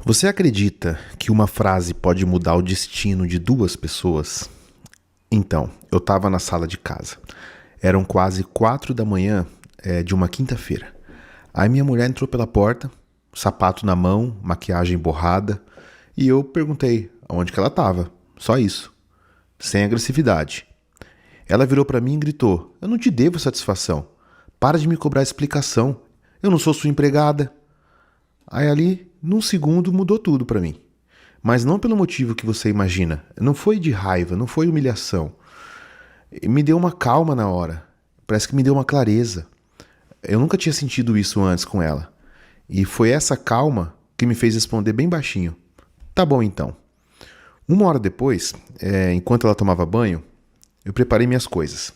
Você acredita que uma frase pode mudar o destino de duas pessoas? Então, eu estava na sala de casa. Eram quase 4 da manhã, de uma quinta-feira. Aí minha mulher entrou pela porta, sapato na mão, maquiagem borrada, e eu perguntei aonde que ela estava. Só isso, sem agressividade. Ela virou para mim e gritou: "Eu não te devo satisfação. Para de me cobrar explicação. Eu não sou sua empregada." Aí ali, num segundo, mudou tudo pra mim. Mas não pelo motivo que você imagina. Não foi de raiva, não foi humilhação. Me deu uma calma na hora. Parece que me deu uma clareza. Eu nunca tinha sentido isso antes com ela. E foi essa calma que me fez responder bem baixinho: "Tá bom então." Uma hora depois, enquanto ela tomava banho, eu preparei minhas coisas.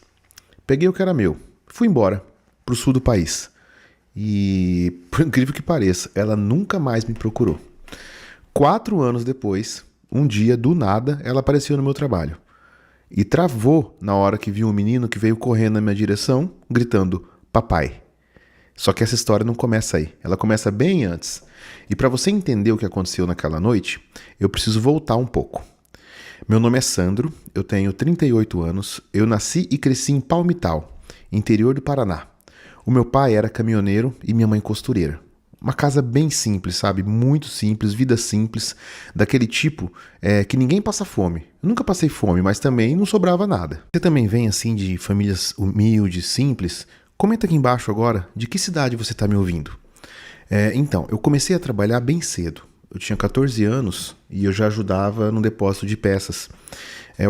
Peguei o que era meu. Fui embora, pro sul do país. E, por incrível que pareça, ela nunca mais me procurou. 4 anos depois, um dia, do nada, ela apareceu no meu trabalho. E travou na hora que viu um menino que veio correndo na minha direção, gritando: "Papai." Só que essa história não começa aí. Ela começa bem antes. E para você entender o que aconteceu naquela noite, eu preciso voltar um pouco. Meu nome é Sandro, eu tenho 38 anos, eu nasci e cresci em Palmital, interior do Paraná. O meu pai era caminhoneiro e minha mãe costureira. Uma casa bem simples, sabe? Muito simples, vida simples, daquele tipo que ninguém passa fome. Eu nunca passei fome, mas também não sobrava nada. Você também vem assim de famílias humildes, simples? Comenta aqui embaixo agora de que cidade você está me ouvindo. Então, eu comecei a trabalhar bem cedo. Eu tinha 14 anos e eu já ajudava no depósito de peças,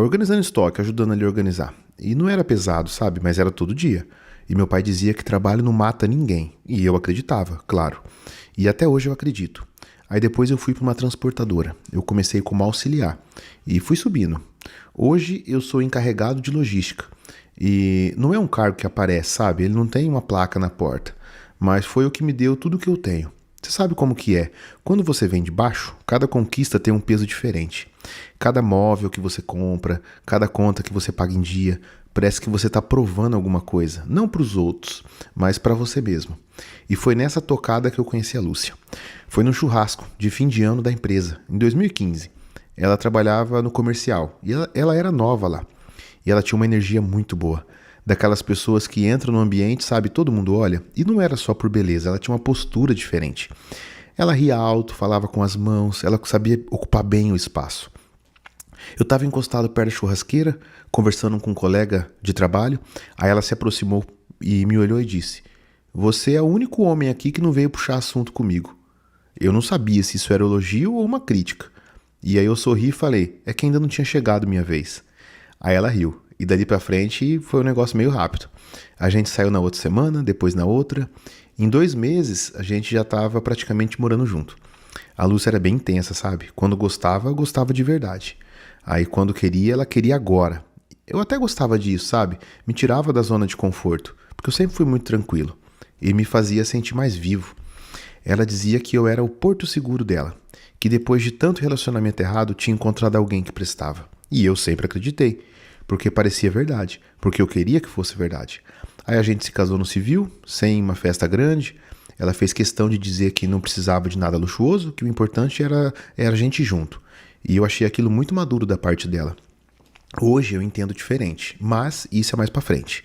organizando estoque, ajudando ele a organizar. E não era pesado, sabe? Mas era todo dia. E meu pai dizia que trabalho não mata ninguém. E eu acreditava, claro. E até hoje eu acredito. Aí depois eu fui para uma transportadora. Eu comecei como auxiliar e fui subindo. Hoje eu sou encarregado de logística. E não é um cargo que aparece, sabe? Ele não tem uma placa na porta. Mas foi o que me deu tudo o que eu tenho. Você sabe como que é? Quando você vem de baixo, cada conquista tem um peso diferente. Cada móvel que você compra, cada conta que você paga em dia, parece que você está provando alguma coisa. Não para os outros, mas para você mesmo. E foi nessa tocada que eu conheci a Lúcia. Foi num churrasco de fim de ano da empresa, em 2015. Ela trabalhava no comercial e ela era nova lá. E ela tinha uma energia muito boa. Daquelas pessoas que entram no ambiente, sabe, todo mundo olha. E não era só por beleza, ela tinha uma postura diferente. Ela ria alto, falava com as mãos, ela sabia ocupar bem o espaço. Eu estava encostado perto da churrasqueira, conversando com um colega de trabalho. Aí ela se aproximou e me olhou e disse: "Você é o único homem aqui que não veio puxar assunto comigo." Eu não sabia se isso era elogio ou uma crítica. E aí eu sorri e falei: "É que ainda não tinha chegado minha vez." Aí ela riu. E dali pra frente foi um negócio meio rápido. A gente saiu na outra semana, depois na outra. Em 2 meses a gente já estava praticamente morando junto. A Lúcia era bem intensa, sabe? Quando gostava, gostava de verdade. Aí quando queria, ela queria agora. Eu até gostava disso, sabe? Me tirava da zona de conforto, porque eu sempre fui muito tranquilo. E me fazia sentir mais vivo. Ela dizia que eu era o porto seguro dela, que depois de tanto relacionamento errado tinha encontrado alguém que prestava. E eu sempre acreditei, porque parecia verdade, porque eu queria que fosse verdade. Aí a gente se casou no civil, sem uma festa grande. Ela fez questão de dizer que não precisava de nada luxuoso, que o importante era a gente junto. E eu achei aquilo muito maduro da parte dela. Hoje eu entendo diferente, mas isso é mais pra frente.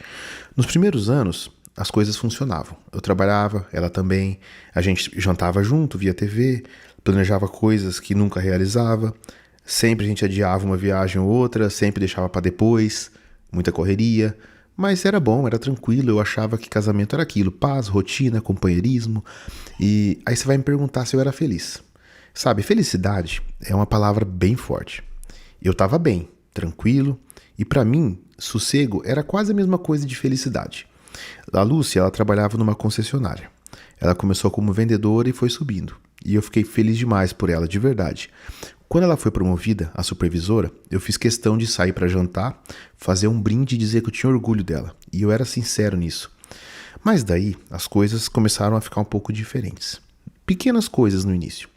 Nos primeiros anos, as coisas funcionavam. Eu trabalhava, ela também, a gente jantava junto via TV, planejava coisas que nunca realizava. Sempre a gente adiava uma viagem ou outra, sempre deixava para depois, muita correria, mas era bom, era tranquilo. Eu achava que casamento era aquilo: paz, rotina, companheirismo. E aí você vai me perguntar se eu era feliz. Sabe, felicidade é uma palavra bem forte. Eu estava bem, tranquilo, e para mim, sossego era quase a mesma coisa de felicidade. A Lúcia, ela trabalhava numa concessionária. Ela começou como vendedora e foi subindo. E eu fiquei feliz demais por ela, de verdade. Quando ela foi promovida a supervisora, eu fiz questão de sair para jantar, fazer um brinde e dizer que eu tinha orgulho dela. E eu era sincero nisso. Mas daí, as coisas começaram a ficar um pouco diferentes. Pequenas coisas no início.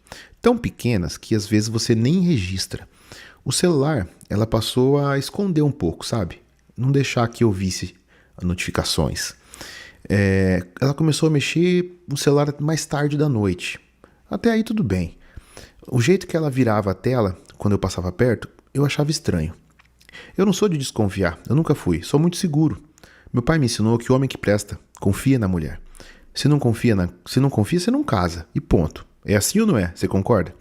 Tão pequenas que às vezes você nem registra. O celular, ela passou a esconder um pouco, sabe? Não deixar que eu visse as notificações. Ela começou a mexer no celular mais tarde da noite. Até aí tudo bem. O jeito que ela virava a tela quando eu passava perto, eu achava estranho. Eu não sou de desconfiar, eu nunca fui, sou muito seguro. Meu pai me ensinou que o homem que presta confia na mulher. Se não confia, você não casa. E ponto. É assim ou não é? Você concorda?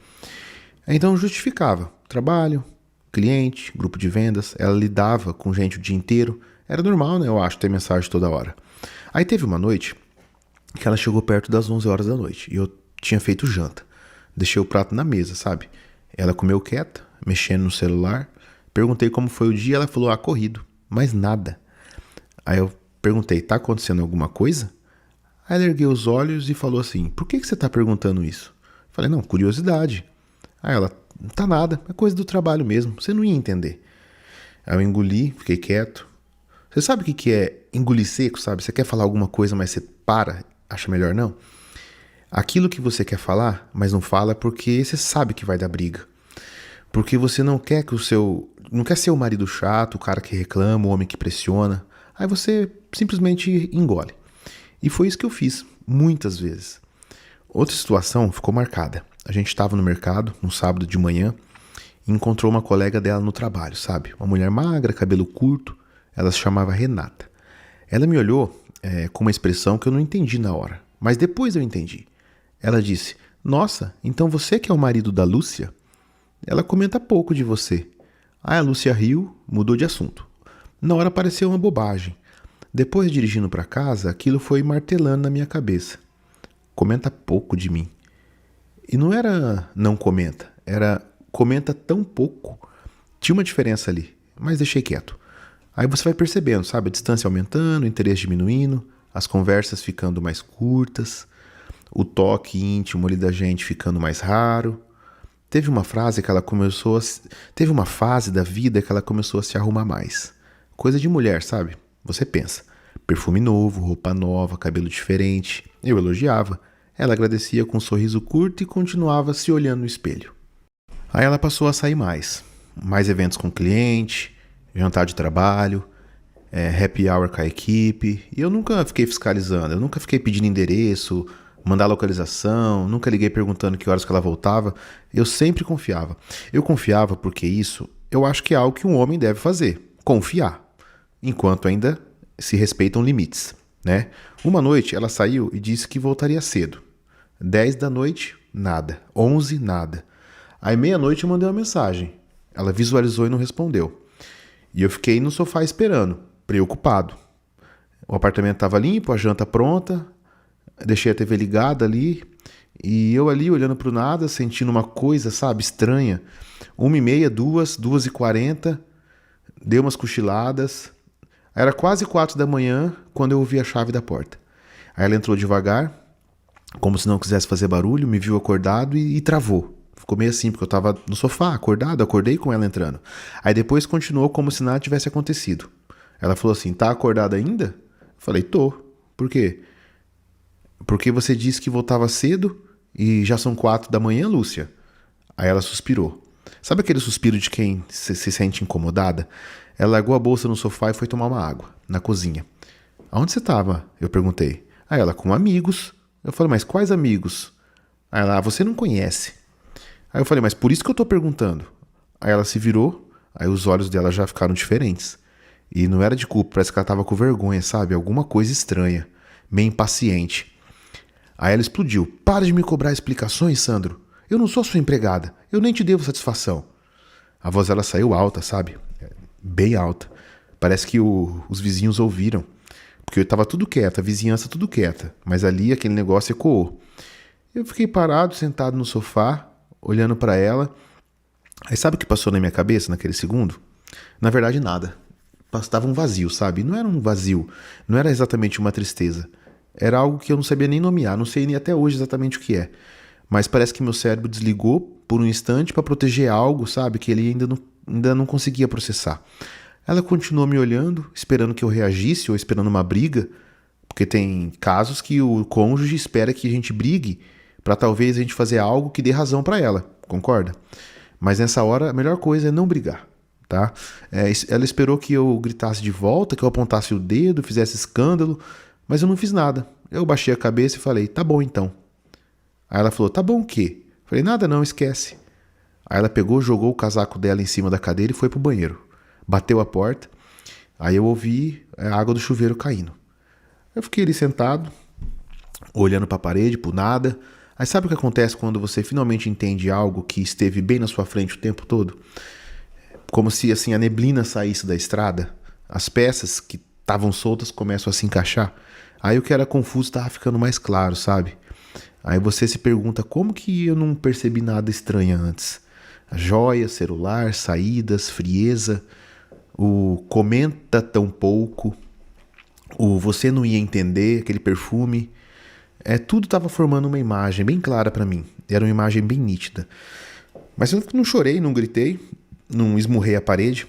Então justificava. Trabalho, cliente, grupo de vendas. Ela lidava com gente o dia inteiro. Era normal, né? Eu acho, ter mensagem toda hora. Aí teve uma noite que ela chegou perto das 11 horas da noite. E eu tinha feito janta. Deixei o prato na mesa, sabe? Ela comeu quieta, mexendo no celular. Perguntei como foi o dia. Ela falou, corrido. Mais nada. Aí eu perguntei, tá acontecendo alguma coisa? Aí ela ergueu os olhos e falou assim, por que você tá perguntando isso? Falei, não, curiosidade. Aí ela, não tá nada, é coisa do trabalho mesmo, você não ia entender. Aí eu engoli, fiquei quieto. Você sabe o que é engolir seco, sabe? Você quer falar alguma coisa, mas você para, acha melhor não? Aquilo que você quer falar, mas não fala porque você sabe que vai dar briga. Porque você não quer não quer ser o marido chato, o cara que reclama, o homem que pressiona. Aí você simplesmente engole. E foi isso que eu fiz, muitas vezes. Outra situação ficou marcada. A gente estava no mercado, num sábado de manhã, e encontrou uma colega dela no trabalho, sabe? Uma mulher magra, cabelo curto, ela se chamava Renata. Ela me olhou com uma expressão que eu não entendi na hora, mas depois eu entendi. Ela disse, nossa, então você que é o marido da Lúcia? Ela comenta pouco de você. Aí a Lúcia riu, mudou de assunto. Na hora pareceu uma bobagem. Depois, dirigindo para casa, aquilo foi martelando na minha cabeça. Comenta pouco de mim. E não era não comenta, era comenta tão pouco. Tinha uma diferença ali, mas deixei quieto. Aí você vai percebendo, sabe? A distância aumentando, o interesse diminuindo, as conversas ficando mais curtas, o toque íntimo ali da gente ficando mais raro. Teve uma fase da vida que ela começou a se arrumar mais. Coisa de mulher, sabe? Você pensa. Perfume novo, roupa nova, cabelo diferente. Eu elogiava. Ela agradecia com um sorriso curto e continuava se olhando no espelho. Aí ela passou a sair mais. Mais eventos com cliente, jantar de trabalho, happy hour com a equipe. E eu nunca fiquei fiscalizando, eu nunca fiquei pedindo endereço, mandar localização, nunca liguei perguntando que horas que ela voltava. Eu sempre confiava. Eu confiava porque isso, eu acho que é algo que um homem deve fazer. Confiar. Enquanto ainda se respeitam limites, né? Uma noite ela saiu e disse que voltaria cedo. 10 da noite, nada. 11, nada. Aí meia-noite eu mandei uma mensagem. Ela visualizou e não respondeu. E eu fiquei no sofá esperando, preocupado. O apartamento estava limpo, a janta pronta, deixei a TV ligada ali, e eu ali olhando para o nada, sentindo uma coisa, sabe, estranha. 1h30, 2, 2h40, dei umas cochiladas. Era quase 4 da manhã quando eu ouvi a chave da porta. Aí ela entrou devagar, como se não quisesse fazer barulho, me viu acordado e travou. Ficou meio assim, porque eu tava no sofá, acordado, acordei com ela entrando. Aí depois continuou como se nada tivesse acontecido. Ela falou assim, tá acordada ainda? Eu falei, tô. Por quê? Porque você disse que voltava cedo e já são 4 da manhã, Lúcia? Aí ela suspirou. Sabe aquele suspiro de quem se sente incomodada? Ela largou a bolsa no sofá e foi tomar uma água, na cozinha. Aonde você estava? Eu perguntei. Aí ela, com amigos. Eu falei, mas quais amigos? Aí ela, você não conhece. Aí eu falei, mas por isso que eu tô perguntando. Aí ela se virou, aí os olhos dela já ficaram diferentes. E não era de culpa, parece que ela tava com vergonha, sabe? Alguma coisa estranha, meio impaciente. Aí ela explodiu. Para de me cobrar explicações, Sandro. Eu não sou sua empregada, eu nem te devo satisfação. A voz dela saiu alta, sabe? Bem alta. Parece que os vizinhos ouviram. Porque eu tava tudo quieto, a vizinhança tudo quieta. Mas ali aquele negócio ecoou. Eu fiquei parado, sentado no sofá, olhando pra ela. Aí sabe o que passou na minha cabeça naquele segundo? Na verdade, nada. Tava um vazio, sabe? Não era um vazio. Não era exatamente uma tristeza. Era algo que eu não sabia nem nomear. Não sei nem até hoje exatamente o que é. Mas parece que meu cérebro desligou por um instante pra proteger algo, sabe? Que ele ainda não conseguia processar. Ela continuou me olhando, esperando que eu reagisse ou esperando uma briga. Porque tem casos que o cônjuge espera que a gente brigue pra talvez a gente fazer algo que dê razão pra ela. Concorda? Mas nessa hora, a melhor coisa é não brigar, tá? Ela esperou que eu gritasse de volta, que eu apontasse o dedo, fizesse escândalo, mas eu não fiz nada. Eu baixei a cabeça e falei, tá bom então. Aí ela falou, tá bom o quê? Falei, nada não, esquece. Aí ela pegou, jogou o casaco dela em cima da cadeira e foi pro banheiro. Bateu a porta, aí eu ouvi a água do chuveiro caindo. Eu fiquei ali sentado, olhando pra parede, pro nada. Aí sabe o que acontece quando você finalmente entende algo que esteve bem na sua frente o tempo todo? Como se assim a neblina saísse da estrada, as peças que estavam soltas começam a se encaixar. Aí o que era confuso estava ficando mais claro, sabe? Aí você se pergunta como que eu não percebi nada estranho antes. Joia, celular, saídas, frieza, o comenta tão pouco, o você não ia entender, aquele perfume. Tudo estava formando uma imagem bem clara para mim. Era uma imagem bem nítida. Mas eu não chorei, não gritei, não esmurrei a parede.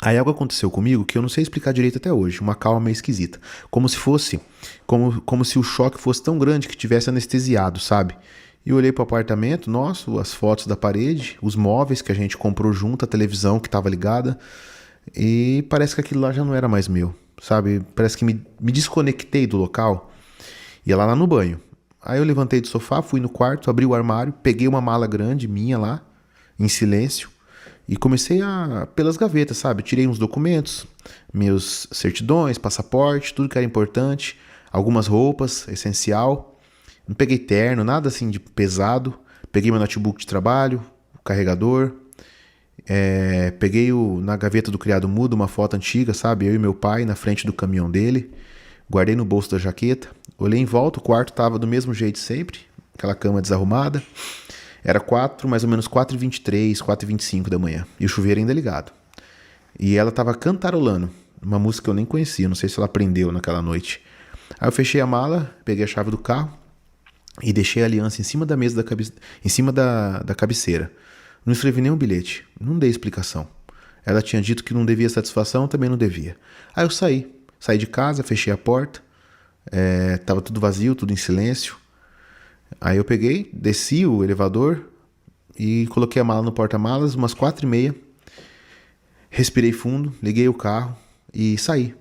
Aí algo aconteceu comigo que eu não sei explicar direito até hoje. Uma calma meio esquisita. Como se fosse, como se o choque fosse tão grande que tivesse anestesiado, sabe? E eu olhei pro apartamento, nossa, as fotos da parede, os móveis que a gente comprou junto, a televisão que estava ligada. E parece que aquilo lá já não era mais meu, sabe? Parece que me desconectei do local. Ia lá no banho. Aí eu levantei do sofá, fui no quarto, abri o armário, peguei uma mala grande minha lá, em silêncio, e comecei pelas gavetas, sabe? Tirei uns documentos, meus certidões, passaporte, tudo que era importante, algumas roupas, essencial. Não peguei terno, nada assim de pesado. Peguei meu notebook de trabalho, o carregador. Peguei na gaveta do criado mudo uma foto antiga, sabe? Eu e meu pai na frente do caminhão dele. Guardei no bolso da jaqueta. Olhei em volta, o quarto tava do mesmo jeito sempre. Aquela cama desarrumada. Era mais ou menos 4h23, 4h25 da manhã. E o chuveiro ainda ligado. E ela tava cantarolando uma música que eu nem conhecia. Não sei se ela aprendeu naquela noite. Aí eu fechei a mala, peguei a chave do carro e deixei a aliança em cima da mesa em cima da cabeceira. Não escrevi nenhum bilhete. Não dei explicação. Ela tinha dito que não devia satisfação, eu também não devia. Aí eu saí. Saí de casa, fechei a porta. Tava tudo vazio, tudo em silêncio. Aí eu peguei, desci o elevador e coloquei a mala no porta-malas, umas 4h30. Respirei fundo, liguei o carro e saí.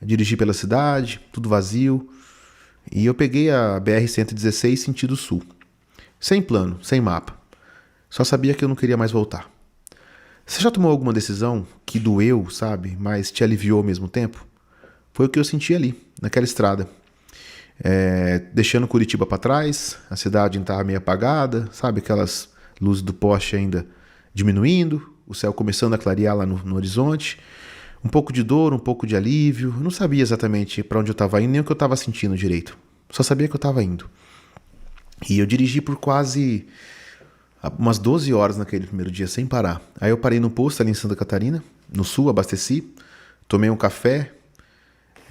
Dirigi pela cidade, tudo vazio. E eu peguei a BR-116 sentido sul. Sem plano, sem mapa. Só sabia que eu não queria mais voltar. Você já tomou alguma decisão que doeu, sabe, mas te aliviou ao mesmo tempo? Foi o que eu senti ali, naquela estrada. Deixando Curitiba para trás, a cidade estava meio apagada, sabe? Aquelas luzes do poste ainda diminuindo, o céu começando a clarear lá no horizonte. Um pouco de dor, um pouco de alívio. Eu não sabia exatamente para onde eu estava indo, nem o que eu estava sentindo direito. Só sabia que eu estava indo. E eu dirigi por quase umas 12 horas naquele primeiro dia, sem parar. Aí eu parei no posto ali em Santa Catarina, no sul, abasteci, tomei um café.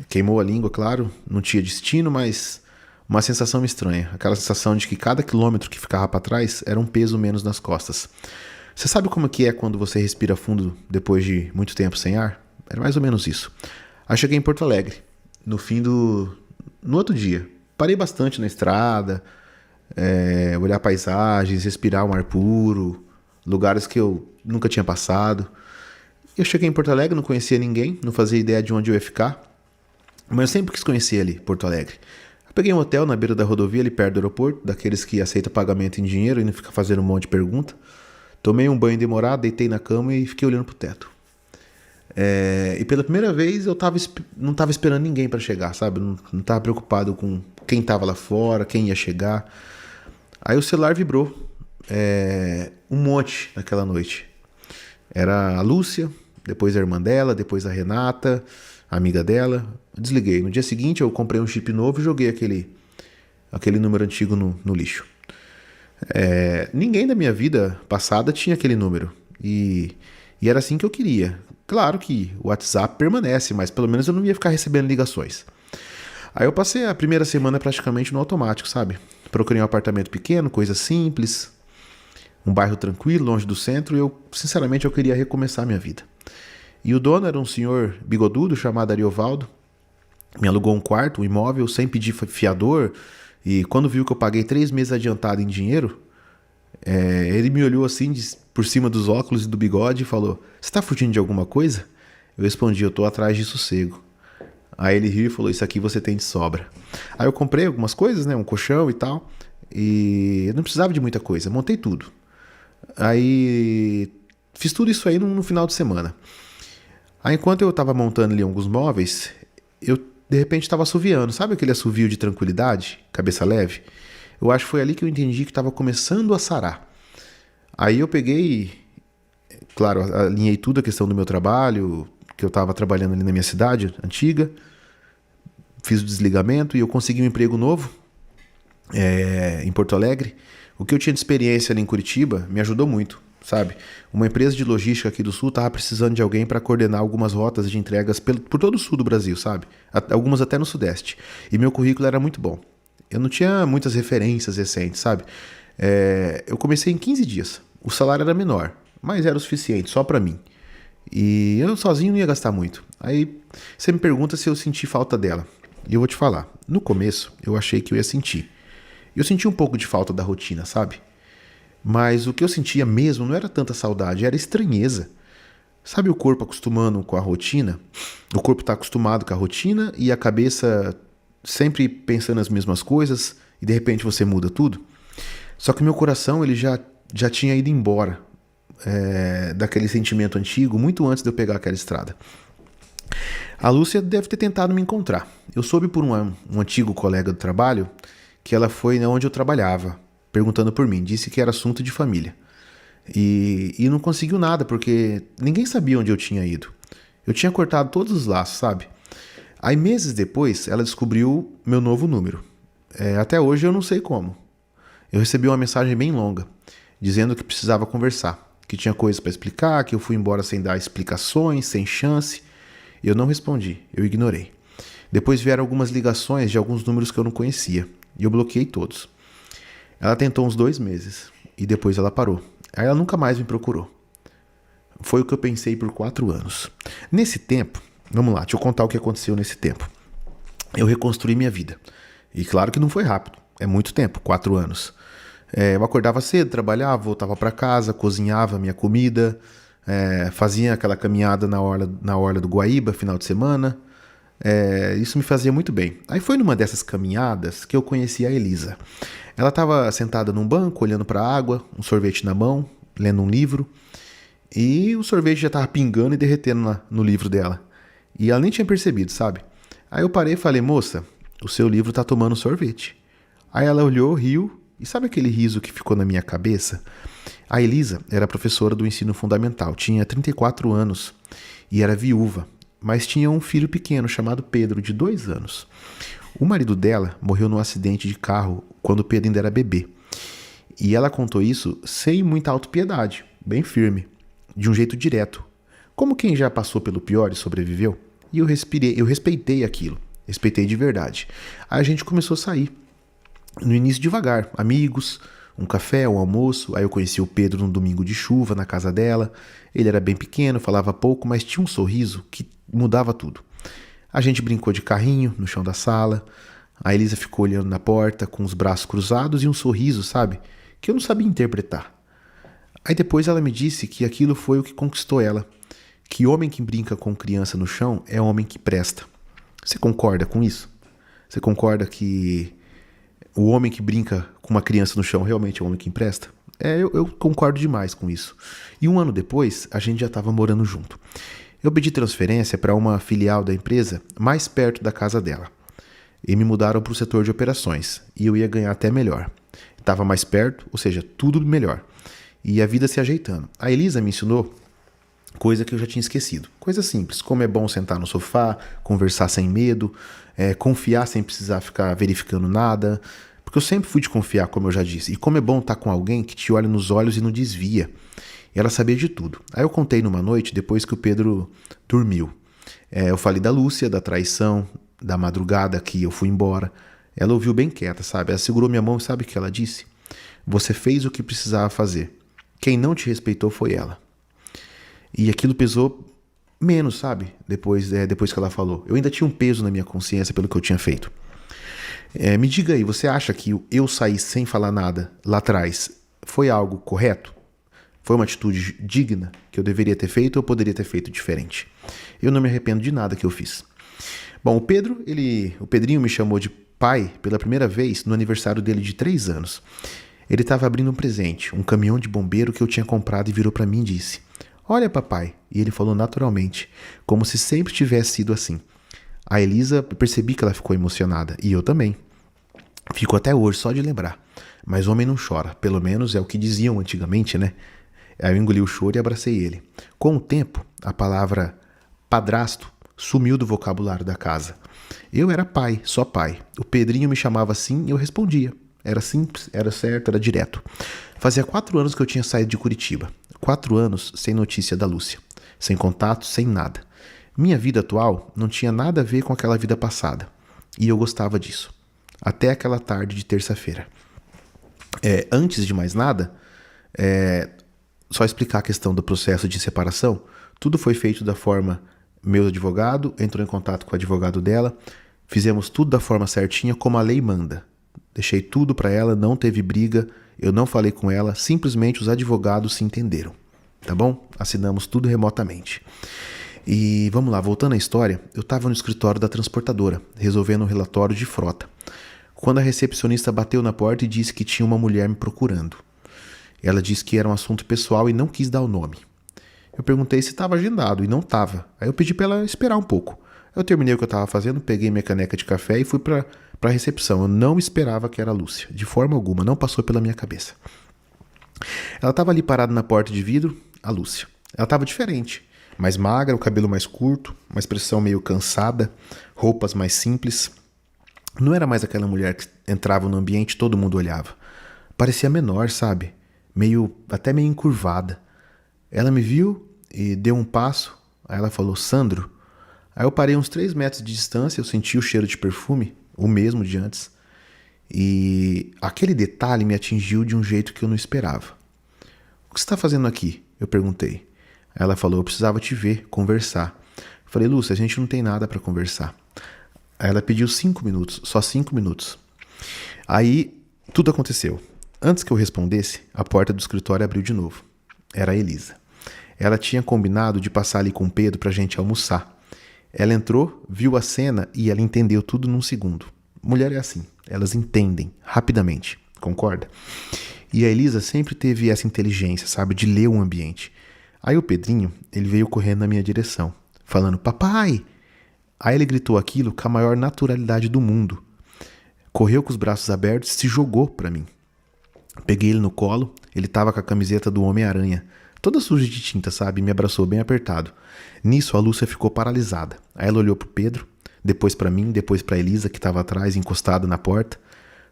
Queimou a língua, claro, não tinha destino, mas uma sensação estranha. Aquela sensação de que cada quilômetro que ficava para trás era um peso menos nas costas. Você sabe como que é quando você respira fundo depois de muito tempo sem ar? Era mais ou menos isso. Aí cheguei em Porto Alegre, no outro dia. Parei bastante na estrada, olhar paisagens, respirar um ar puro, lugares que eu nunca tinha passado. Eu cheguei em Porto Alegre, não conhecia ninguém, não fazia ideia de onde eu ia ficar. Mas eu sempre quis conhecer ali, Porto Alegre. Eu peguei um hotel na beira da rodovia, ali perto do aeroporto, daqueles que aceita pagamento em dinheiro e não fica fazendo um monte de pergunta. Tomei um banho demorado, deitei na cama e fiquei olhando pro teto. E pela primeira vez eu não estava esperando ninguém para chegar, sabe? Não estava preocupado com quem estava lá fora, quem ia chegar. Aí o celular vibrou um monte naquela noite. Era a Lúcia, depois a irmã dela, depois a Renata, a amiga dela. Desliguei. No dia seguinte eu comprei um chip novo e joguei aquele número antigo no lixo. Ninguém da minha vida passada tinha aquele número. E era assim que eu queria. Claro que o WhatsApp permanece, mas pelo menos eu não ia ficar recebendo ligações. Aí eu passei a primeira semana praticamente no automático, sabe? Procurei um apartamento pequeno, coisa simples, um bairro tranquilo, longe do centro, e sinceramente, eu queria recomeçar a minha vida. E o dono era um senhor bigodudo chamado Ariovaldo, me alugou um quarto, um imóvel, sem pedir fiador, e quando viu que eu paguei 3 meses adiantado em dinheiro, ele me olhou assim, por cima dos óculos e do bigode, e falou: "Você tá fugindo de alguma coisa?" Eu respondi: "Eu tô atrás de sossego." Aí ele riu e falou: "Isso aqui você tem de sobra." Aí eu comprei algumas coisas, né, um colchão e tal, E eu não precisava de muita coisa, montei tudo. Aí fiz tudo isso aí no final de semana. Aí enquanto eu tava montando ali alguns móveis, eu de repente tava assoviando. Sabe aquele assovio de tranquilidade, cabeça leve? Eu acho que foi ali que eu entendi que tava começando a sarar. Aí eu peguei, claro, alinhei tudo a questão do meu trabalho, que eu tava trabalhando ali na minha cidade antiga, fiz o desligamento e eu consegui um emprego novo em Porto Alegre. O que eu tinha de experiência ali em Curitiba me ajudou muito, sabe? Uma empresa de logística aqui do Sul estava precisando de alguém para coordenar algumas rotas de entregas por todo o sul do Brasil, sabe? Algumas até no Sudeste. E meu currículo era muito bom. Eu não tinha muitas referências recentes, sabe? Eu comecei em 15 dias. O salário era menor, mas era o suficiente só para mim. E eu sozinho não ia gastar muito. Aí você me pergunta se eu senti falta dela. E eu vou te falar. No começo, eu achei que eu ia sentir. Eu senti um pouco de falta da rotina, sabe? Mas o que eu sentia mesmo não era tanta saudade, era estranheza. Sabe o corpo acostumando com a rotina? O corpo está acostumado com a rotina e a cabeça sempre pensando as mesmas coisas e de repente você muda tudo. Só que meu coração ele já tinha ido embora daquele sentimento antigo muito antes de eu pegar aquela estrada. A Lúcia deve ter tentado me encontrar. Eu soube por um antigo colega do trabalho que ela foi onde eu trabalhava, perguntando por mim. Disse que era assunto de família. E não conseguiu nada, porque ninguém sabia onde eu tinha ido. Eu tinha cortado todos os laços, sabe? Aí meses depois, ela descobriu meu novo número. Até hoje eu não sei como. Eu recebi uma mensagem bem longa, dizendo que precisava conversar, que tinha coisas para explicar, que eu fui embora sem dar explicações, sem chance. Eu não respondi, eu ignorei. Depois vieram algumas ligações de alguns números que eu não conhecia, e eu bloqueei todos. Ela tentou uns 2 meses, e depois ela parou. Aí ela nunca mais me procurou. Foi o que eu pensei por 4 anos. Nesse tempo, vamos lá, deixa eu contar o que aconteceu nesse tempo. Eu reconstruí minha vida. E claro que não foi rápido, é muito tempo, 4 anos. Eu acordava cedo, trabalhava, voltava para casa, cozinhava minha comida, fazia aquela caminhada na orla do Guaíba, final de semana. Isso me fazia muito bem. Aí foi numa dessas caminhadas que eu conheci a Elisa. Ela estava sentada num banco, olhando para a água, um sorvete na mão, lendo um livro. E o sorvete já estava pingando e derretendo no livro dela. E ela nem tinha percebido, sabe? Aí eu parei e falei, moça, o seu livro tá tomando sorvete. Aí ela olhou, riu, e sabe aquele riso que ficou na minha cabeça? A Elisa era professora do ensino fundamental, tinha 34 anos e era viúva, mas tinha um filho pequeno chamado Pedro, de 2 anos. O marido dela morreu num acidente de carro quando o Pedro ainda era bebê. E ela contou isso sem muita autopiedade, bem firme, de um jeito direto. Como quem já passou pelo pior e sobreviveu. E eu respeitei aquilo, respeitei de verdade. Aí a gente começou a sair. No início devagar, amigos, um café, um almoço. Aí eu conheci o Pedro num domingo de chuva na casa dela. Ele era bem pequeno, falava pouco, mas tinha um sorriso que mudava tudo. A gente brincou de carrinho no chão da sala. A Elisa ficou olhando na porta com os braços cruzados e um sorriso, sabe? Que eu não sabia interpretar. Aí depois ela me disse que aquilo foi o que conquistou ela. Que homem que brinca com criança no chão é homem que presta. Você concorda com isso? Você concorda que o homem que brinca com uma criança no chão realmente é um homem que empresta? Eu concordo demais com isso. E 1 ano depois, a gente já estava morando junto. Eu pedi transferência para uma filial da empresa mais perto da casa dela. E me mudaram para o setor de operações. E eu ia ganhar até melhor. Estava mais perto, ou seja, tudo melhor. E a vida se ajeitando. A Elisa me ensinou coisa que eu já tinha esquecido. Coisa simples, como é bom sentar no sofá, conversar sem medo, confiar sem precisar ficar verificando nada. Porque eu sempre fui de confiar, como eu já disse. E como é bom estar com alguém que te olha nos olhos e não desvia. E ela sabia de tudo. Aí eu contei numa noite, depois que o Pedro dormiu. Eu falei da Lúcia, da traição, da madrugada que eu fui embora. Ela ouviu bem quieta, sabe? Ela segurou minha mão e sabe o que ela disse? Você fez o que precisava fazer. Quem não te respeitou foi ela. E aquilo pesou menos, sabe? Depois que ela falou. Eu ainda tinha um peso na minha consciência pelo que eu tinha feito. Me diga aí, você acha que eu sair sem falar nada lá atrás foi algo correto? Foi uma atitude digna que eu deveria ter feito ou eu poderia ter feito diferente? Eu não me arrependo de nada que eu fiz. Bom, o Pedrinho me chamou de pai pela primeira vez no aniversário dele de 3 anos. Ele estava abrindo um presente, um caminhão de bombeiro que eu tinha comprado e virou para mim e disse: "Olha, papai." E ele falou naturalmente, como se sempre tivesse sido assim. A Elisa, percebi que ela ficou emocionada, e eu também. Fico até hoje só de lembrar. Mas homem não chora, pelo menos é o que diziam antigamente, né? Aí eu engoli o choro e abracei ele. Com o tempo, a palavra padrasto sumiu do vocabulário da casa. Eu era pai, só pai. O Pedrinho me chamava assim e eu respondia. Era simples, era certo, era direto. Fazia 4 anos que eu tinha saído de Curitiba. 4 anos sem notícia da Lúcia. Sem contato, sem nada. Minha vida atual não tinha nada a ver com aquela vida passada. E eu gostava disso. Até aquela tarde de terça-feira. Antes de mais nada, só explicar a questão do processo de separação. Tudo foi feito da forma... Meu advogado entrou em contato com o advogado dela. Fizemos tudo da forma certinha, como a lei manda. Deixei tudo para ela, não teve briga. Eu não falei com ela, simplesmente os advogados se entenderam. Tá bom? Assinamos tudo remotamente. E vamos lá, voltando à história, eu estava no escritório da transportadora, resolvendo um relatório de frota, quando a recepcionista bateu na porta e disse que tinha uma mulher me procurando. Ela disse que era um assunto pessoal e não quis dar o nome. Eu perguntei se estava agendado e não estava. Aí eu pedi para ela esperar um pouco. Eu terminei o que eu estava fazendo, peguei minha caneca de café e fui para a recepção. Eu não esperava que era a Lúcia, de forma alguma, não passou pela minha cabeça. Ela estava ali parada na porta de vidro, a Lúcia. Ela estava diferente. Mais magra, o cabelo mais curto, uma expressão meio cansada, roupas mais simples. Não era mais aquela mulher que entrava no ambiente e todo mundo olhava. Parecia menor, sabe? Até meio encurvada. Ela me viu e deu um passo. Aí ela falou: "Sandro." Aí eu parei uns 3 metros de distância, eu senti o cheiro de perfume, o mesmo de antes. E aquele detalhe me atingiu de um jeito que eu não esperava. "O que você está fazendo aqui?" Eu perguntei. Ela falou: "Eu precisava te ver, conversar." Eu falei: "Lúcia, a gente não tem nada para conversar." Aí ela pediu 5 minutos, só 5 minutos. Aí tudo aconteceu. Antes que eu respondesse, a porta do escritório abriu de novo. Era a Elisa. Ela tinha combinado de passar ali com o Pedro pra gente almoçar. Ela entrou, viu a cena e ela entendeu tudo num segundo. Mulher é assim, elas entendem rapidamente, concorda? E a Elisa sempre teve essa inteligência, sabe, de ler o ambiente. Aí o Pedrinho, ele veio correndo na minha direção, falando: "Papai!" Aí ele gritou aquilo com a maior naturalidade do mundo. Correu com os braços abertos e se jogou pra mim. Peguei ele no colo, ele tava com a camiseta do Homem-Aranha, toda suja de tinta, sabe? Me abraçou bem apertado. Nisso, a Lúcia ficou paralisada. Aí ela olhou pro Pedro, depois pra mim, depois pra Elisa, que tava atrás, encostada na porta,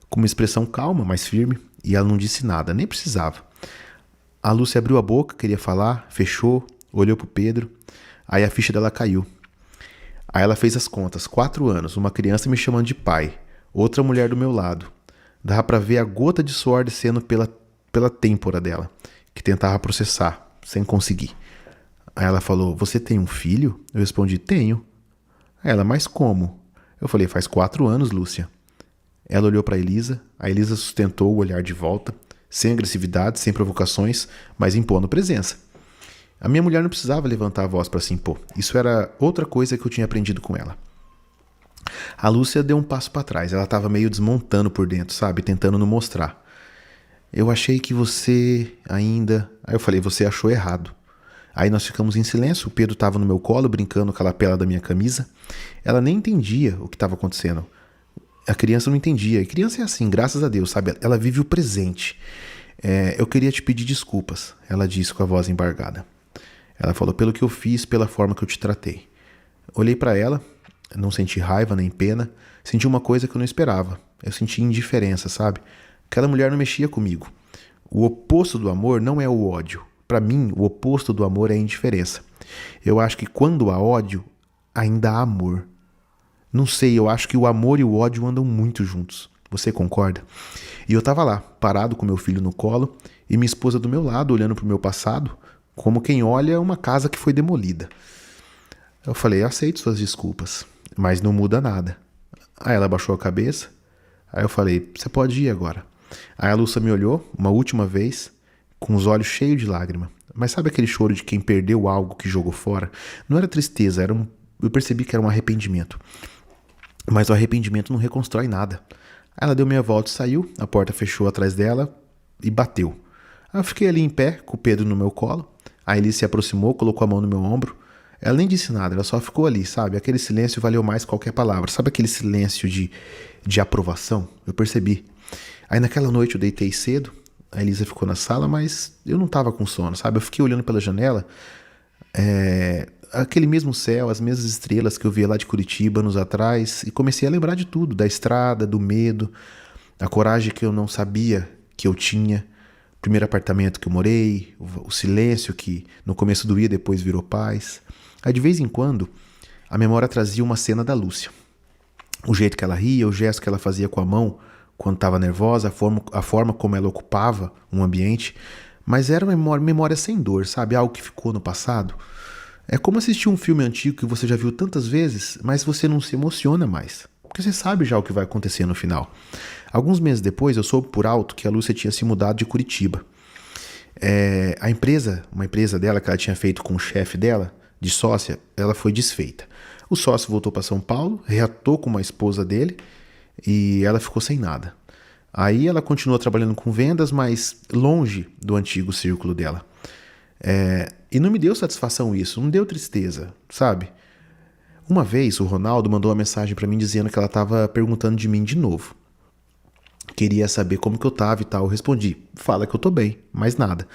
com uma expressão calma, mas firme, e ela não disse nada, nem precisava. A Lúcia abriu a boca, queria falar, fechou, olhou pro Pedro, aí a ficha dela caiu. Aí ela fez as contas: 4 anos, uma criança me chamando de pai, outra mulher do meu lado. Dava pra ver a gota de suor descendo pela têmpora dela, que tentava processar, sem conseguir. Aí ela falou: "Você tem um filho?" Eu respondi: "Tenho." Aí ela: "Mas como?" Eu falei: "Faz 4 anos, Lúcia." Ela olhou pra Elisa, a Elisa sustentou o olhar de volta, sem agressividade, sem provocações, mas impondo presença. A minha mulher não precisava levantar a voz para se impor. Isso era outra coisa que eu tinha aprendido com ela. A Lúcia deu um passo para trás. Ela estava meio desmontando por dentro, sabe? Tentando não mostrar. "Eu achei que você ainda..." Aí eu falei: "Você achou errado." Aí nós ficamos em silêncio. O Pedro estava no meu colo, brincando com a lapela da minha camisa. Ela nem entendia o que estava acontecendo. A criança não entendia. E criança é assim, graças a Deus, sabe? Ela vive o presente. "Eu queria te pedir desculpas," ela disse com a voz embargada. Ela falou: "Pelo que eu fiz, pela forma que eu te tratei." Olhei para ela, não senti raiva nem pena, senti uma coisa que eu não esperava. Eu senti indiferença, sabe? Aquela mulher não mexia comigo. O oposto do amor não é o ódio. Para mim, o oposto do amor é a indiferença. Eu acho que quando há ódio, ainda há amor. Não sei, eu acho que o amor e o ódio andam muito juntos. Você concorda? E eu tava lá, parado com meu filho no colo e minha esposa do meu lado, olhando pro meu passado, como quem olha uma casa que foi demolida. Eu falei: "Aceito suas desculpas, mas não muda nada." Aí ela abaixou a cabeça. Aí eu falei: "Você pode ir agora." Aí a Lúcia me olhou uma última vez, com os olhos cheios de lágrima. Mas sabe aquele choro de quem perdeu algo que jogou fora? Não era tristeza, eu percebi que era um arrependimento. Mas o arrependimento não reconstrói nada. Aí ela deu meia volta e saiu, a porta fechou atrás dela e bateu. Aí eu fiquei ali em pé, com o Pedro no meu colo. Aí ele se aproximou, colocou a mão no meu ombro. Ela nem disse nada, ela só ficou ali, sabe? Aquele silêncio valeu mais que qualquer palavra. Sabe aquele silêncio de aprovação? Eu percebi. Aí naquela noite eu deitei cedo, a Elisa ficou na sala, mas eu não tava com sono, sabe? Eu fiquei olhando pela janela, aquele mesmo céu, as mesmas estrelas que eu via lá de Curitiba anos atrás, e comecei a lembrar de tudo, da estrada, do medo, a coragem que eu não sabia que eu tinha, o primeiro apartamento que eu morei, o silêncio que no começo doía, depois virou paz. Aí de vez em quando, a memória trazia uma cena da Lúcia. O jeito que ela ria, o gesto que ela fazia com a mão quando estava nervosa, a forma como ela ocupava um ambiente, mas era uma memória sem dor, sabe? Algo que ficou no passado. É como assistir um filme antigo que você já viu tantas vezes, mas você não se emociona mais, porque você sabe já o que vai acontecer no final. Alguns meses depois, eu soube por alto que a Lúcia tinha se mudado de Curitiba. Uma empresa dela que ela tinha feito com o chefe dela, de sócia, ela foi desfeita. O sócio voltou para São Paulo, reatou com uma esposa dele e ela ficou sem nada. Aí ela continuou trabalhando com vendas, mas longe do antigo círculo dela. E não me deu satisfação isso, não deu tristeza, sabe? Uma vez o Ronaldo mandou uma mensagem para mim dizendo que ela estava perguntando de mim de novo. Queria saber como que eu tava e tal. Eu respondi, fala que eu tô bem, mais nada.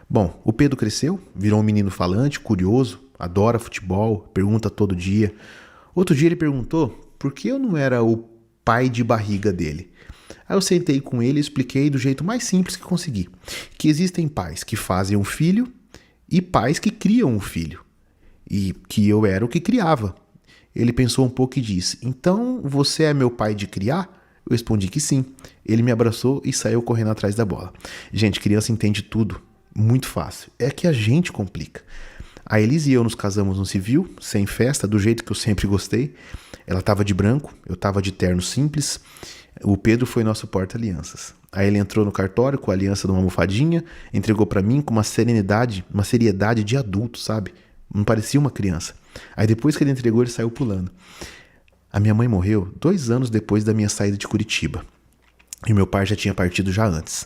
Bom, o Pedro cresceu, virou um menino falante, curioso, adora futebol, pergunta todo dia. Outro dia ele perguntou por que eu não era o pai de barriga dele. Aí eu sentei com ele e expliquei do jeito mais simples que consegui, que existem pais que fazem um filho e pais que criam um filho, e que eu era o que criava. Ele pensou um pouco e disse, então você é meu pai de criar? Eu respondi que sim. Ele me abraçou e saiu correndo atrás da bola. Gente, criança entende tudo, muito fácil. É que a gente complica. A Elise e eu nos casamos no civil, sem festa, do jeito que eu sempre gostei. Ela estava de branco, eu estava de terno simples. O Pedro foi nosso porta-alianças. Aí ele entrou no cartório com a aliança numa almofadinha, entregou para mim com uma serenidade, uma seriedade de adulto, sabe? Não parecia uma criança. Aí depois que ele entregou, ele saiu pulando. A minha mãe morreu 2 anos depois da minha saída de Curitiba. E meu pai já tinha partido já antes.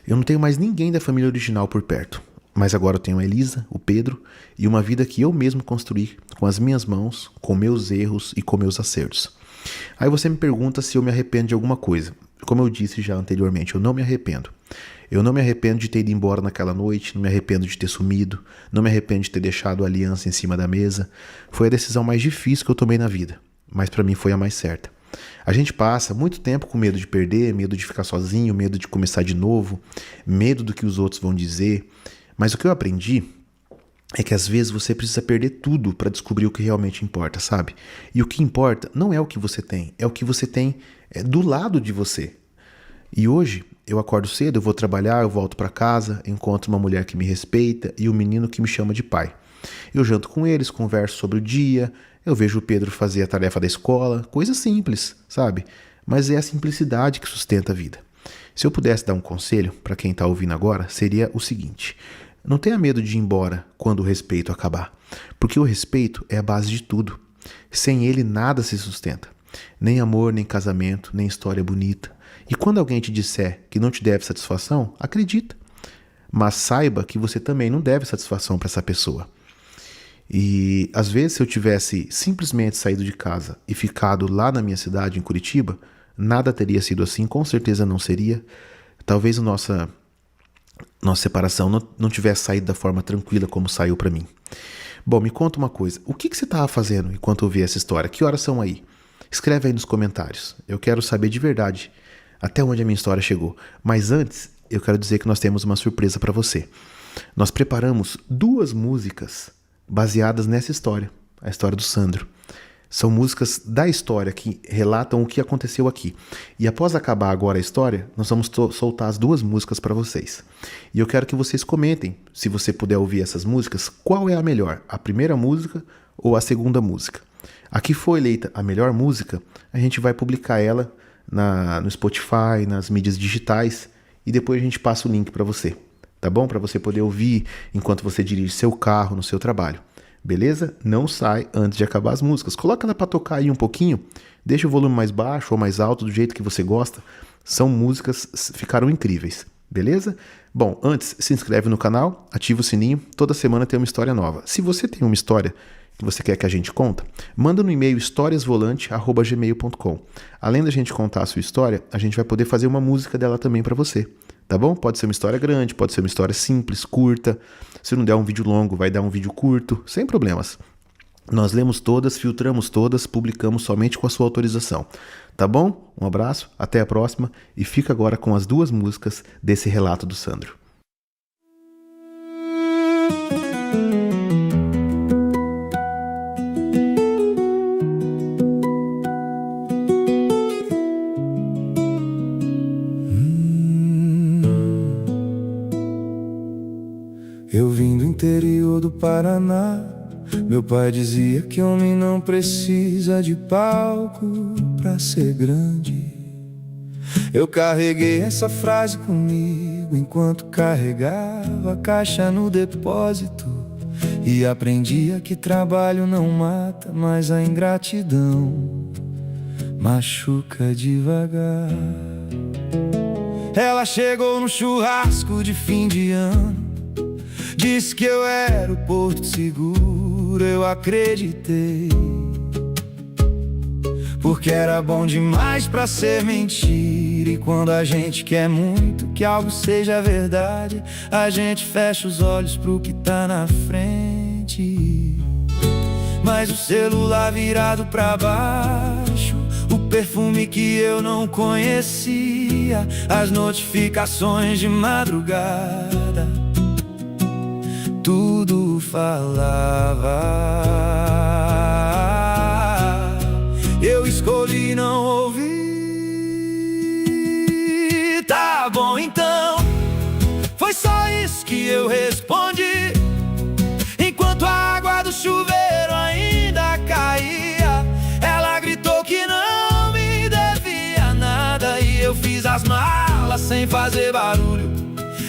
Eu não tenho mais ninguém da família original por perto. Mas agora eu tenho a Elisa, o Pedro e uma vida que eu mesmo construí com as minhas mãos, com meus erros e com meus acertos. Aí você me pergunta se eu me arrependo de alguma coisa. Como eu disse já anteriormente, eu não me arrependo. Eu não me arrependo de ter ido embora naquela noite, não me arrependo de ter sumido, não me arrependo de ter deixado a aliança em cima da mesa. Foi a decisão mais difícil que eu tomei na vida, mas para mim foi a mais certa. A gente passa muito tempo com medo de perder, medo de ficar sozinho, medo de começar de novo, medo do que os outros vão dizer. Mas o que eu aprendi é que às vezes você precisa perder tudo para descobrir o que realmente importa, sabe? E o que importa não é o que você tem, é o que você tem do lado de você. E hoje eu acordo cedo, eu vou trabalhar, eu volto para casa, encontro uma mulher que me respeita e um menino que me chama de pai. Eu janto com eles, converso sobre o dia, eu vejo o Pedro fazer a tarefa da escola, coisa simples, sabe? Mas é a simplicidade que sustenta a vida. Se eu pudesse dar um conselho para quem está ouvindo agora, seria o seguinte: não tenha medo de ir embora quando o respeito acabar, porque o respeito é a base de tudo. Sem ele nada se sustenta, nem amor, nem casamento, nem história bonita. E quando alguém te disser que não te deve satisfação, acredita. Mas saiba que você também não deve satisfação para essa pessoa. E às vezes, se eu tivesse simplesmente saído de casa e ficado lá na minha cidade, em Curitiba, nada teria sido assim, com certeza não seria. Talvez a nossa separação não tivesse saído da forma tranquila como saiu para mim. Bom, me conta uma coisa, o que você estava fazendo enquanto eu vi essa história? Que horas são aí? Escreve aí nos comentários, eu quero saber de verdade até onde a minha história chegou. Mas antes, eu quero dizer que nós temos uma surpresa para você. Nós preparamos 2 músicas baseadas nessa história, a história do Sandro. São músicas da história que relatam o que aconteceu aqui. E após acabar agora a história, nós vamos soltar as 2 músicas para vocês. E eu quero que vocês comentem, se você puder ouvir essas músicas, qual é a melhor, a primeira música ou a segunda música. A que for eleita a melhor música, a gente vai publicar ela no Spotify, nas mídias digitais, e depois a gente passa o link para você, tá bom? Para você poder ouvir enquanto você dirige seu carro no seu trabalho. beleza? Não sai antes de acabar as músicas. Coloca ela pra tocar aí um pouquinho, deixa o volume mais baixo ou mais alto, do jeito que você gosta. São músicas, ficaram incríveis, beleza? Bom, antes, se inscreve no canal, ativa o sininho, toda semana tem uma história nova. Se você tem uma história que você quer que a gente conta, manda no e-mail historiasvolante@gmail.com. Além da gente contar a sua história, a gente vai poder fazer uma música dela também para você, tá bom? Pode ser uma história grande, pode ser uma história simples, curta. Se não der um vídeo longo, vai dar um vídeo curto, sem problemas. Nós lemos todas, filtramos todas, publicamos somente com a sua autorização. Tá bom? Um abraço, até a próxima e fica agora com as 2 músicas desse relato do Sandro. Eu vim do interior do Paraná. Meu pai dizia que homem não precisa de palco pra ser grande. Eu carreguei essa frase comigo enquanto carregava a caixa no depósito. E aprendia que trabalho não mata, mas a ingratidão machuca devagar. Ela chegou no churrasco de fim de ano, disse que eu era o porto seguro, eu acreditei, porque era bom demais pra ser mentira. E quando a gente quer muito que algo seja verdade, a gente fecha os olhos pro que tá na frente. Mas o celular virado pra baixo, o perfume que eu não conhecia, as notificações de madrugada, tudo falava. Eu escolhi não ouvir. Tá bom então, foi só isso que eu respondi, enquanto a água do chuveiro ainda caía. Ela gritou que não me devia nada e eu fiz as malas sem fazer barulho.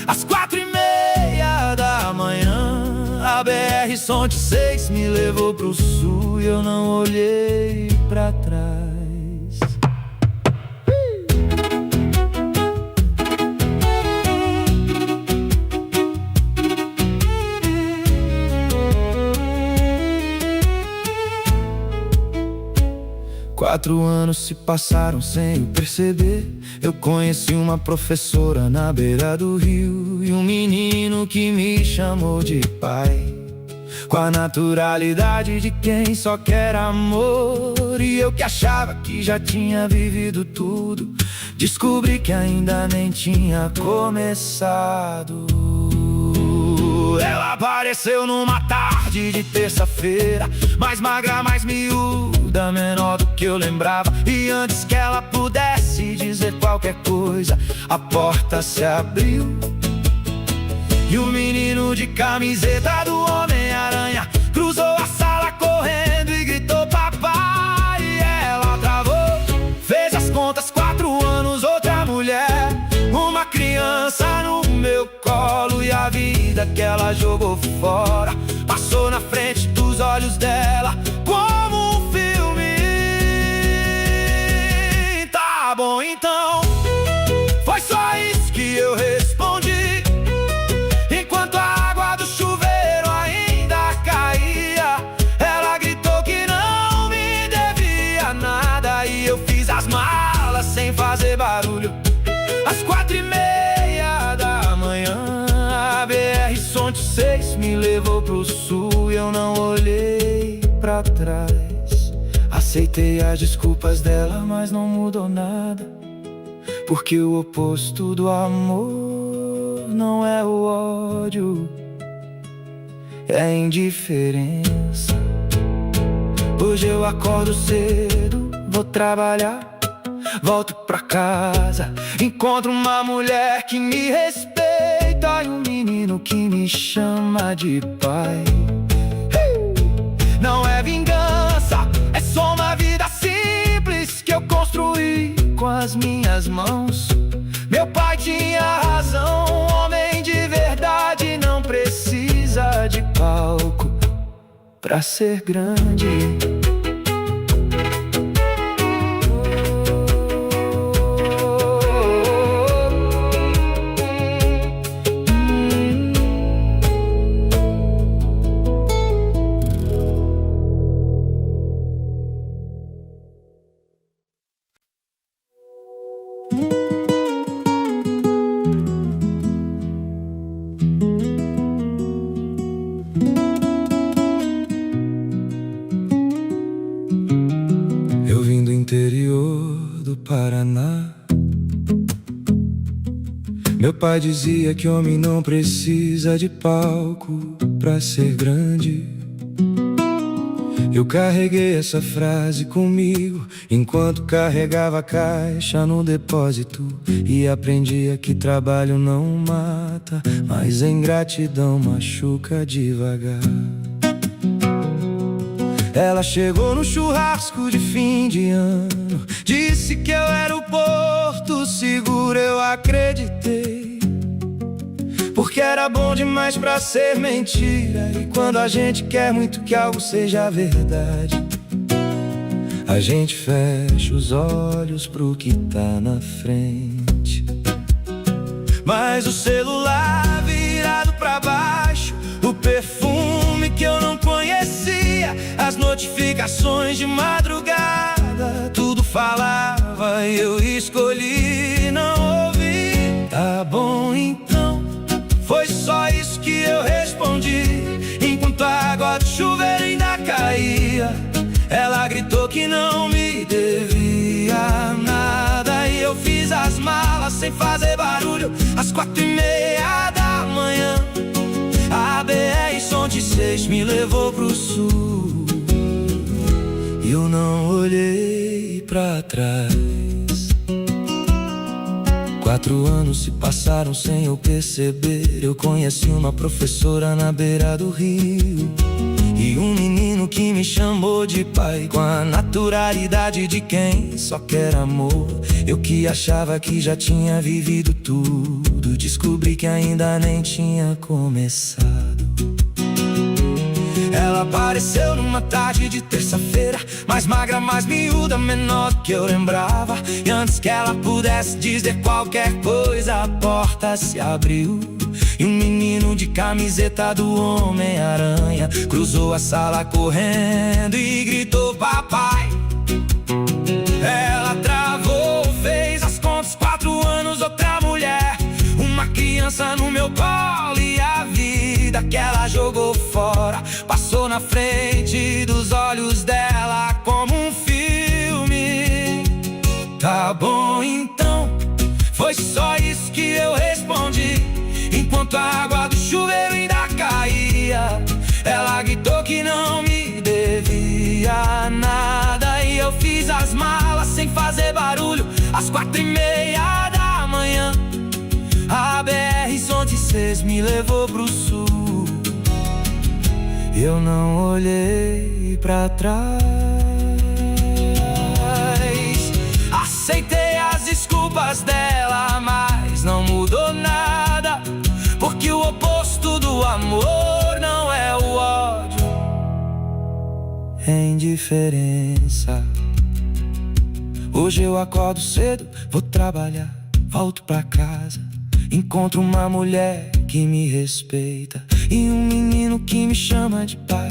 Às 4:30 da manhã, a BR-106 me levou pro sul e eu não olhei pra trás. 4 anos se passaram sem eu perceber. Eu conheci uma professora na beira do rio e um menino que me chamou de pai, com a naturalidade de quem só quer amor. E eu que achava que já tinha vivido tudo, descobri que ainda nem tinha começado. Ela apareceu numa tarde de terça-feira, mais magra, mais miúda, menor do que eu lembrava. E antes que ela pudesse dizer qualquer coisa, a porta se abriu e o menino de camiseta do Homem-Aranha cruzou a sala correndo e gritou papai. E ela travou, fez as contas, 4 anos, outra mulher, uma criança no meu colo. E a vida que ela jogou fora passou na frente dos olhos dela como um filme. Tá bom então, foi só isso que eu respondi, enquanto a água do chuveiro ainda caía. Ela gritou que não me devia nada e eu fiz as malas sem fazer barulho. Às 4:30 da manhã, a BR-106 me levou pro sul e eu não olhei pra trás. Aceitei as desculpas dela, mas não mudou nada, porque o oposto do amor não é o ódio, é a indiferença. Hoje eu acordo cedo, vou trabalhar, volto pra casa, encontro uma mulher que me respeita e um menino que me chama de pai. Não é vingança, é só uma vida simples que eu construí com as minhas mãos. Meu pai tinha razão, homem de verdade não precisa de palco pra ser grande. Eu vim do interior do Paraná. Meu pai dizia que homem não precisa de palco pra ser grande. Eu carreguei essa frase comigo enquanto carregava a caixa no depósito, e aprendia que trabalho não mata, mas a ingratidão machuca devagar. Ela chegou no churrasco de fim de ano, disse que eu era o porto seguro. Eu acreditei, porque era bom demais pra ser mentira. E quando a gente quer muito que algo seja verdade, a gente fecha os olhos pro que tá na frente. Mas o celular virado pra baixo, o perfume que eu não conhecia, as notificações de madrugada, tudo falava e eu escolhi não ouvir. Tá bom então, foi só isso que eu respondi, enquanto a água do chuveiro ainda caía. Ela gritou que não me devia nada, e eu fiz as malas sem fazer barulho, às 4:30 da manhã. A BR-106 me levou pro sul, e eu não olhei pra trás. 4 anos se passaram sem eu perceber. Eu conheci uma professora na beira do rio, e um menino que me chamou de pai, com a naturalidade de quem só quer amor. Eu que achava que já tinha vivido tudo, descobri que ainda nem tinha começado. Ela apareceu numa tarde de terça-feira, mais magra, mais miúda, menor do que eu lembrava. E antes que ela pudesse dizer qualquer coisa, a porta se abriu, e um menino de camiseta do Homem-Aranha cruzou a sala correndo e gritou: papai. Ela travou, fez as contas: 4 anos, outra mulher, uma criança no meu colo, e a vida que ela jogou fora passou na frente dos olhos dela como um filme. Tá bom então, foi só isso que eu respondi, enquanto a água do chuveiro ainda caía. Ela gritou que não me devia nada, e eu fiz as malas sem fazer barulho, às 4:30 da manhã. A BR-106 me levou pro sul, eu não olhei pra trás. Aceitei as desculpas dela, mas não mudou nada, porque o oposto do amor não é o ódio, é indiferença. Hoje eu acordo cedo, vou trabalhar, volto pra casa, encontro uma mulher que me respeita e um menino que me chama de pai.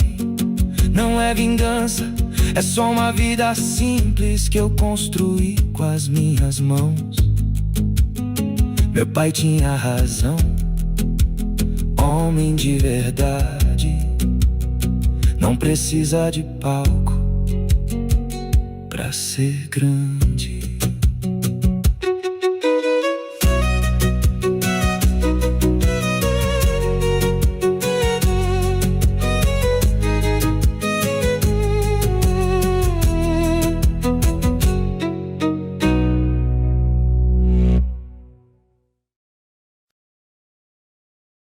Não é vingança, é só uma vida simples que eu construí com as minhas mãos. Meu pai tinha razão, homem de verdade não precisa de palco pra ser grande.